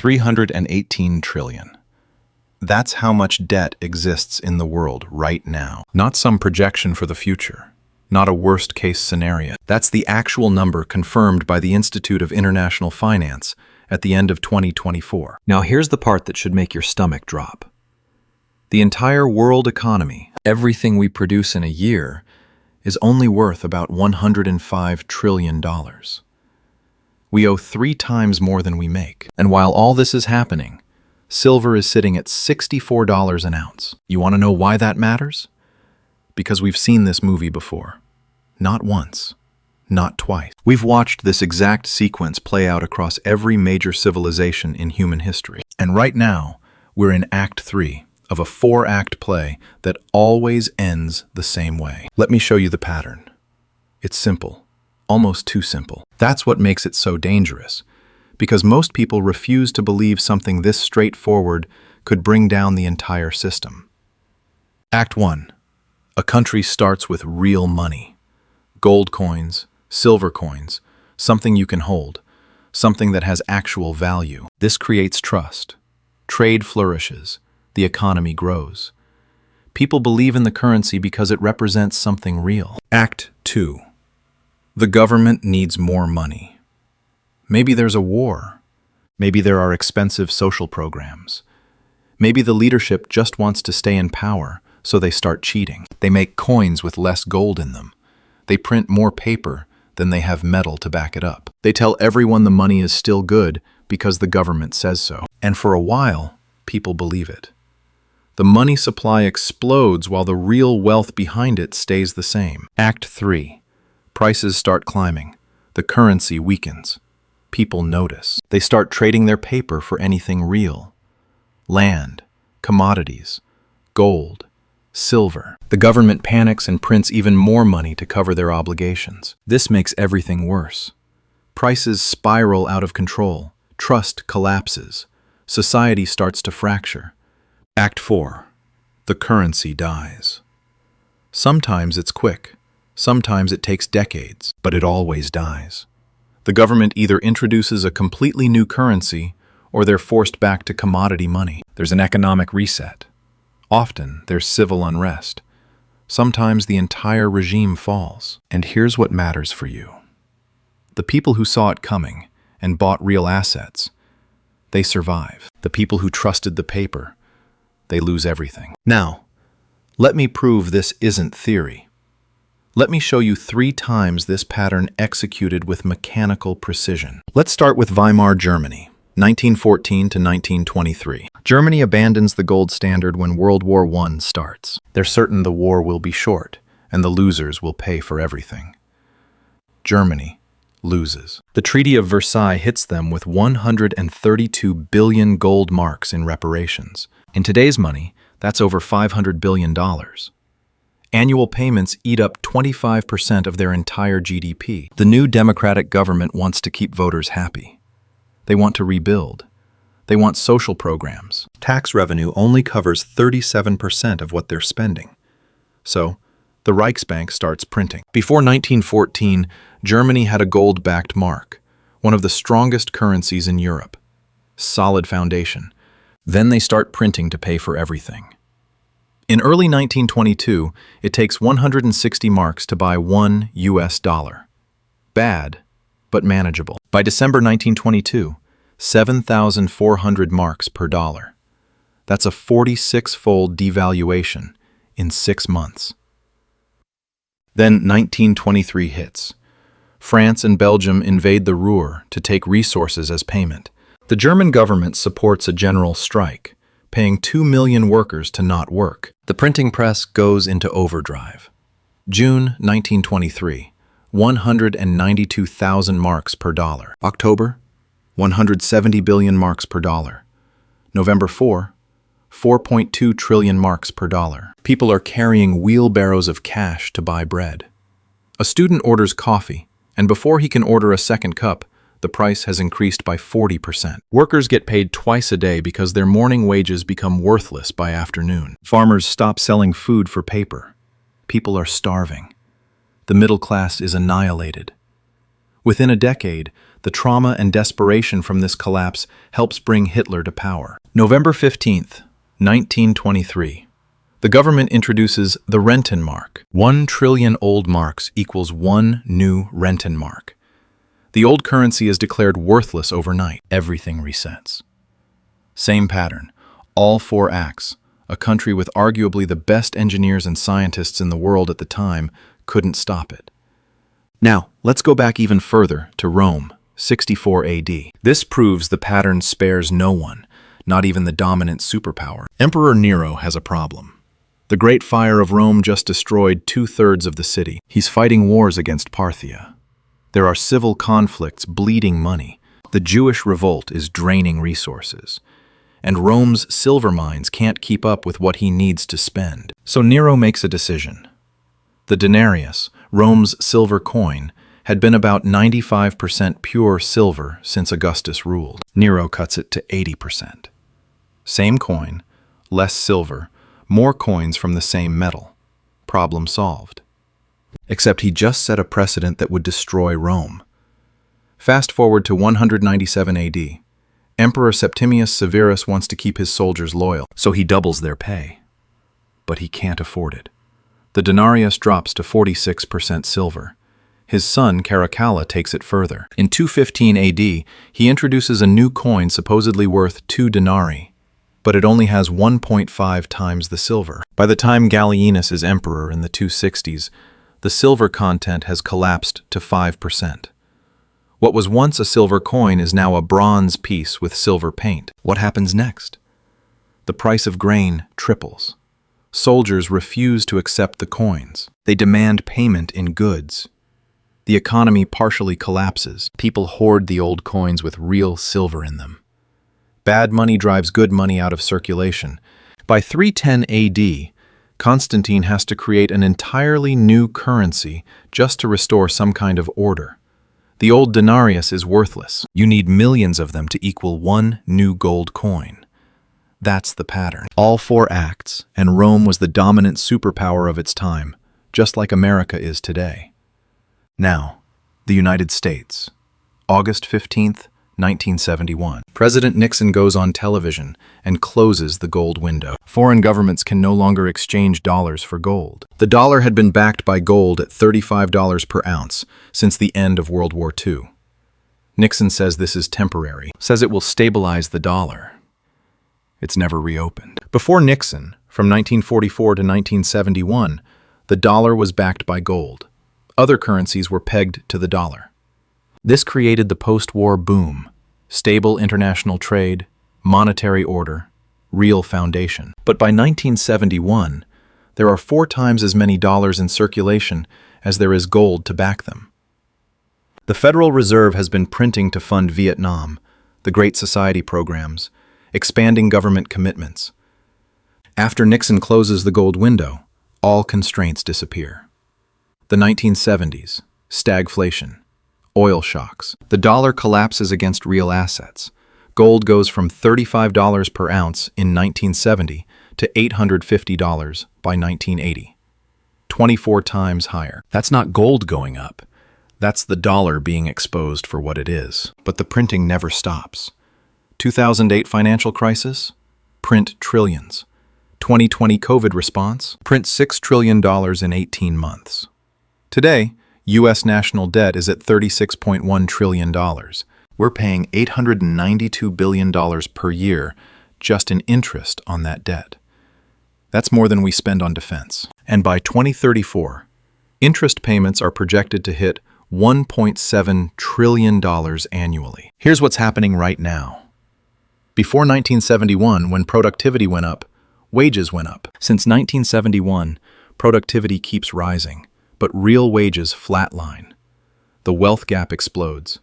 318 trillion. That's how much debt exists in the world right now. Not some projection for the future. Not a worst-case scenario. That's the actual number confirmed by the Institute of International Finance at the end of 2024. Now here's the part that should make your stomach drop. The entire world economy, everything we produce in a year, is only worth about $105 trillion. We owe 3 times more than we make. And while all this is happening, silver is sitting at $64 an ounce. You want to know why that matters? Because we've seen this movie before. Not once, not twice. We've watched this exact sequence play out across every major civilization in human history. And right now, we're in Act 3 of a 4-act play that always ends the same way. Let me show you the pattern. It's simple, almost too simple. That's what makes it so dangerous, because most people refuse to believe something this straightforward could bring down the entire system. Act 1. A country starts with real money. Gold coins, silver coins, something you can hold, something that has actual value. This creates trust. Trade flourishes. The economy grows. People believe in the currency because it represents something real. Act 2. The government needs more money. Maybe there's a war. Maybe there are expensive social programs. Maybe the leadership just wants to stay in power, so they start cheating. They make coins with less gold in them. They print more paper than they have metal to back it up. They tell everyone the money is still good because the government says so. And for a while, people believe it. The money supply explodes while the real wealth behind it stays the same. Act 3. Prices start climbing. The currency weakens. People notice. They start trading their paper for anything real. Land, commodities, gold, silver. The government panics and prints even more money to cover their obligations. This makes everything worse. Prices spiral out of control. Trust collapses. Society starts to fracture. Act 4. The currency dies. Sometimes it's quick. Sometimes it takes decades, but it always dies. The government either introduces a completely new currency or they're forced back to commodity money. There's an economic reset. Often, there's civil unrest. Sometimes the entire regime falls. And here's what matters for you. The people who saw it coming and bought real assets, they survive. The people who trusted the paper, they lose everything. Now, let me prove this isn't theory. Let me show you 3 times this pattern executed with mechanical precision. Let's start with Weimar Germany, 1914 to 1923. Germany abandons the gold standard when World War I starts. They're certain the war will be short, and the losers will pay for everything. Germany loses. The Treaty of Versailles hits them with 132 billion gold marks in reparations. In today's money, that's over $500 billion. Annual payments eat up 25% of their entire GDP. The new democratic government wants to keep voters happy. They want to rebuild. They want social programs. Tax revenue only covers 37% of what they're spending. So, the Reichsbank starts printing. Before 1914, Germany had a gold-backed mark, one of the strongest currencies in Europe. Solid foundation. Then they start printing to pay for everything. In early 1922, it takes 160 marks to buy $1 US. Bad, but manageable. By December 1922, 7,400 marks per dollar. That's a 46-fold devaluation in 6 months. Then 1923 hits. France and Belgium invade the Ruhr to take resources as payment. The German government supports a general strike, paying 2 million workers to not work. The printing press goes into overdrive. June 1923, 192,000 marks per dollar. October, 170 billion marks per dollar. November 4, 4.2 trillion marks per dollar. People are carrying wheelbarrows of cash to buy bread. A student orders coffee, and before he can order a second cup, the price has increased by 40%. Workers get paid twice a day because their morning wages become worthless by afternoon. Farmers stop selling food for paper. People are starving. The middle class is annihilated. Within a decade, The trauma and desperation from this collapse helps bring Hitler to power. November 15th, 1923. The government introduces the Rentenmark. 1 trillion old marks equals 1 new Rentenmark. The old currency is declared worthless overnight. Everything resets. Same pattern. All 4 acts. A country with arguably the best engineers and scientists in the world at the time couldn't stop it. Now, let's go back even further to Rome, 64 AD. This proves the pattern spares no one, not even the dominant superpower. Emperor Nero has a problem. The Great Fire of Rome just destroyed 2/3 of the city. He's fighting wars against Parthia. There are civil conflicts bleeding money. The Jewish revolt is draining resources. And Rome's silver mines can't keep up with what he needs to spend. So Nero makes a decision. The denarius, Rome's silver coin, had been about 95% pure silver since Augustus ruled. Nero cuts it to 80%. Same coin, less silver, more coins from the same metal. Problem solved. Except he just set a precedent that would destroy Rome. Fast forward to 197 AD. Emperor Septimius Severus wants to keep his soldiers loyal, so he doubles their pay. But he can't afford it. The denarius drops to 46% silver. His son, Caracalla, takes it further. In 215 AD, he introduces a new coin supposedly worth 2 denarii, but it only has 1.5 times the silver. By the time Gallienus is emperor in the 260s, the silver content has collapsed to 5%. What was once a silver coin is now a bronze piece with silver paint. What happens next? The price of grain triples. Soldiers refuse to accept the coins. They demand payment in goods. The economy partially collapses. People hoard the old coins with real silver in them. Bad money drives good money out of circulation. By 310 AD, Constantine has to create an entirely new currency just to restore some kind of order. The old denarius is worthless. You need millions of them to equal 1 new gold coin. That's the pattern. All 4 acts, and Rome was the dominant superpower of its time, just like America is today. Now, the United States. August 15th, 1971. President Nixon goes on television and closes the gold window. Foreign governments can no longer exchange dollars for gold. The dollar had been backed by gold at $35 per ounce since the end of World War II. Nixon says this is temporary, says it will stabilize the dollar. It's never reopened. Before Nixon, from 1944 to 1971, the dollar was backed by gold. Other currencies were pegged to the dollar. This created the post-war boom, stable international trade, monetary order, real foundation. But by 1971, there are 4 times as many dollars in circulation as there is gold to back them. The Federal Reserve has been printing to fund Vietnam, the Great Society programs, expanding government commitments. After Nixon closes the gold window, all constraints disappear. The 1970s, stagflation. Oil shocks. The dollar collapses against real assets. Gold goes from $35 per ounce in 1970 to $850 by 1980. 24 times higher. That's not gold going up. That's the dollar being exposed for what it is. But the printing never stops. 2008 financial crisis? Print trillions. 2020 COVID response? Print $6 trillion in 18 months. Today, U.S. national debt is at $36.1 trillion. We're paying $892 billion per year just in interest on that debt. That's more than we spend on defense. And by 2034, interest payments are projected to hit $1.7 trillion annually. Here's what's happening right now. Before 1971, when productivity went up, wages went up. Since 1971, productivity keeps rising, but real wages flatline. The wealth gap explodes.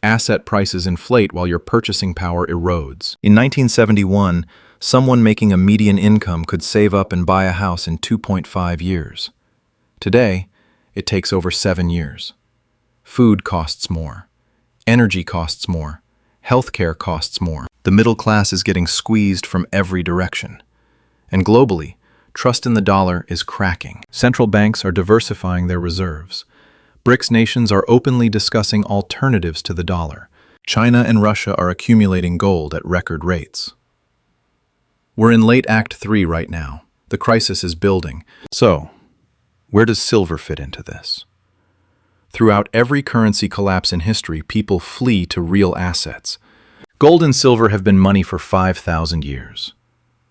Asset prices inflate while your purchasing power erodes. In 1971, someone making a median income could save up and buy a house in 2.5 years. Today, it takes over 7 years. Food costs more. Energy costs more. Healthcare costs more. The middle class is getting squeezed from every direction. And globally, trust in the dollar is cracking. Central banks are diversifying their reserves. BRICS nations are openly discussing alternatives to the dollar. China and Russia are accumulating gold at record rates. We're in late Act 3 right now. The crisis is building. So, where does silver fit into this? Throughout every currency collapse in history, people flee to real assets. Gold and silver have been money for 5,000 years.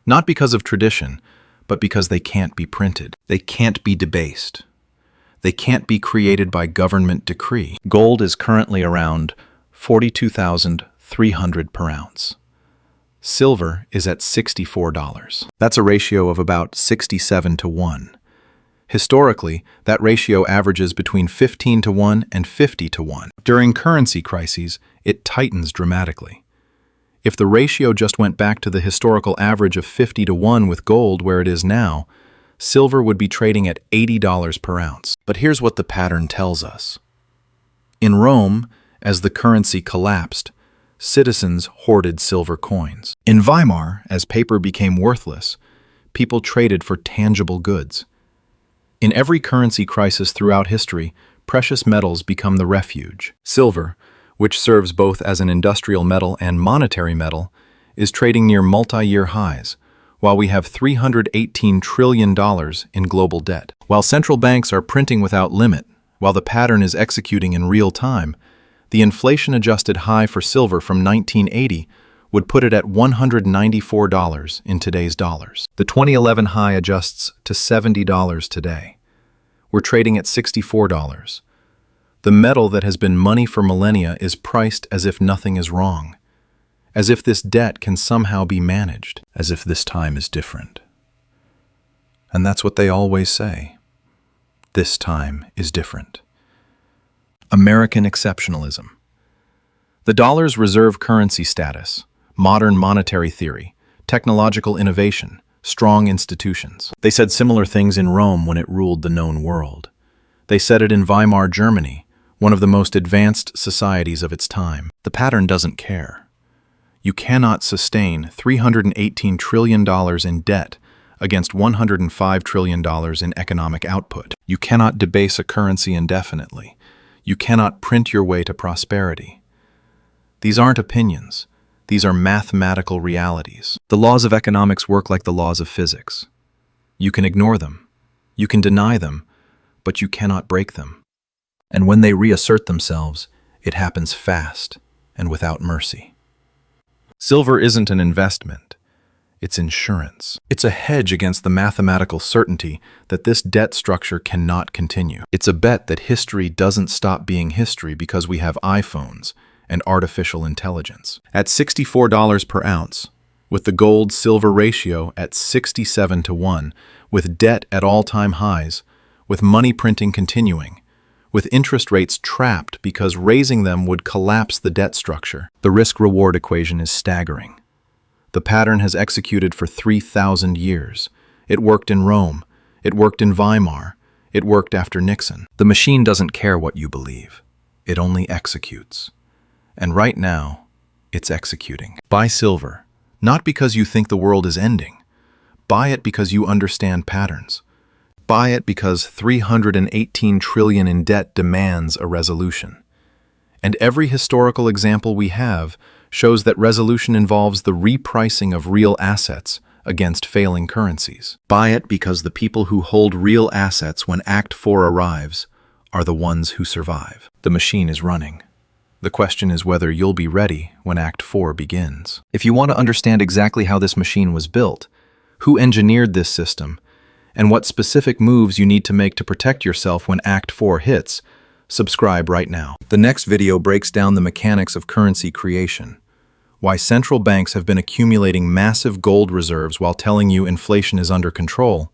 Not because of tradition, but because they can't be printed. They can't be debased. They can't be created by government decree. Gold is currently around 42,300 per ounce. Silver is at $64. That's a ratio of about 67 to 1. Historically, that ratio averages between 15 to 1 and 50 to 1. During currency crises, it tightens dramatically. If the ratio just went back to the historical average of 50 to 1 with gold where it is now, silver would be trading at $80 per ounce. But here's what the pattern tells us. In Rome, as the currency collapsed, citizens hoarded silver coins. In Weimar, as paper became worthless, people traded for tangible goods. In every currency crisis throughout history, precious metals become the refuge. Silver, which serves both as an industrial metal and monetary metal, is trading near multi-year highs, while we have $318 trillion in global debt. While central banks are printing without limit, while the pattern is executing in real time, the inflation-adjusted high for silver from 1980 would put it at $194 in today's dollars. The 2011 high adjusts to $70 today. We're trading at $64. The metal that has been money for millennia is priced as if nothing is wrong, as if this debt can somehow be managed, as if this time is different. And that's what they always say. This time is different. American exceptionalism. The dollar's reserve currency status, modern monetary theory, technological innovation, strong institutions. They said similar things in Rome when it ruled the known world. They said it in Weimar, Germany, one of the most advanced societies of its time. The pattern doesn't care. You cannot sustain $318 trillion in debt against $105 trillion in economic output. You cannot debase a currency indefinitely. You cannot print your way to prosperity. These aren't opinions. These are mathematical realities. The laws of economics work like the laws of physics. You can ignore them. You can deny them, but you cannot break them. And when they reassert themselves, it happens fast and without mercy. Silver isn't an investment. It's insurance. It's a hedge against the mathematical certainty that this debt structure cannot continue. It's a bet that history doesn't stop being history because we have iPhones and artificial intelligence. At $64 per ounce, with the gold-silver ratio at 67 to 1, with debt at all-time highs, with money printing continuing, with interest rates trapped because raising them would collapse the debt structure, the risk-reward equation is staggering. The pattern has executed for 3,000 years. It worked in Rome. It worked in Weimar. It worked after Nixon. The machine doesn't care what you believe. It only executes. And right now, it's executing. Buy silver, not because you think the world is ending. Buy it because you understand patterns. Buy it because $318 trillion in debt demands a resolution. And every historical example we have shows that resolution involves the repricing of real assets against failing currencies. Buy it because the people who hold real assets when Act 4 arrives are the ones who survive. The machine is running. The question is whether you'll be ready when Act 4 begins. If you want to understand exactly how this machine was built, who engineered this system, and what specific moves you need to make to protect yourself when Act 4 hits, subscribe right now. The next video breaks down the mechanics of currency creation, why central banks have been accumulating massive gold reserves while telling you inflation is under control,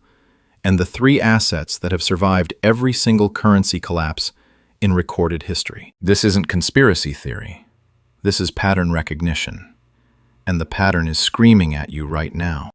and the 3 assets that have survived every single currency collapse in recorded history. This isn't conspiracy theory. This is pattern recognition. And the pattern is screaming at you right now.